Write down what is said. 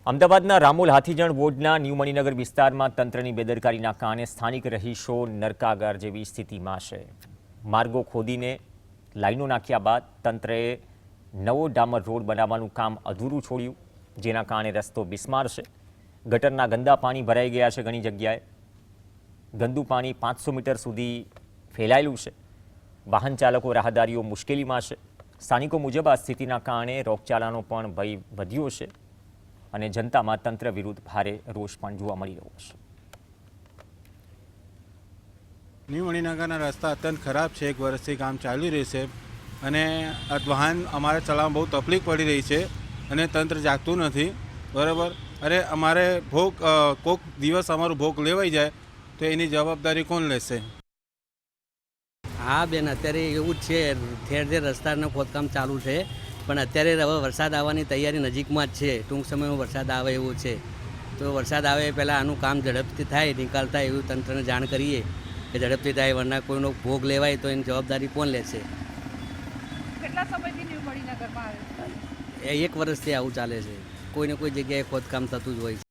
અમદાવાદના રામોલ હાથીજણ વોર્ડના ન્યૂ મણિનગર વિસ્તારમાં તંત્રની બેદરકારીના કારણે સ્થાનિક રહીશો નરકાગાર જેવી સ્થિતિમાં છે। માર્ગો ખોદીને લાઈનો નાખ્યા બાદ તંત્રએ નવો ડામર રોડ બનાવવાનું કામ અધૂરું છોડ્યું, જેના કારણે રસ્તો બિસ્માર છે। ગટરના ગંદા પાણી ભરાઈ ગયા છે। ઘણી જગ્યાએ ગંદુ પાણી 500 મીટર સુધી ફેલાયેલું છે। વાહન ચાલકો રાહદારીઓ મુશ્કેલીમાં છે। સ્થાનિકો મુજબ આ સ્થિતિના કારણે રોગચાળાનો પણ ભય વધ્યો છે અને જનતામાં તંત્ર વિરુદ્ધ ભારે રોષ પણ જોવા મળી રહ્યો છે। ન્યૂ મણિનગરના રસ્તા અત્યંત ખરાબ છે। 1 વર્ષથી કામ ચાલી રહ્યું છે અને વાહન અમારે ચલાવવામાં બહુ તકલીફ પડી રહી છે અને તંત્ર જાગતું નથી, બરાબર। અરે અમારે કોઈક દિવસ અમારું ભોગ લેવાઈ જાય તો એની જવાબદારી કોણ લેશે? હા બેન, અત્યારે એવું જ છે, ઠેર ઠેર રસ્તાનું ખોદકામ ચાલુ છે, પણ અત્યારે હવે વરસાદ આવવાની તૈયારી નજીકમાં જ છે। ટૂંક સમયમાં વરસાદ આવે એવું છે, તો વરસાદ આવે પહેલાં આનું કામ ઝડપથી થાય, નિકાલ થાય એવું તંત્રને જાણ કરીએ કે ઝડપથી થાય, વરના કોઈનો ભોગ લેવાય તો એની જવાબદારી કોણ લેશે? કેટલા સમયથી ન્યૂ મણિનગરમાં આવે? 1 વર્ષથી આવું ચાલે છે। કોઈને કોઈ જગ્યાએ ખોદકામ થતું જ હોય છે।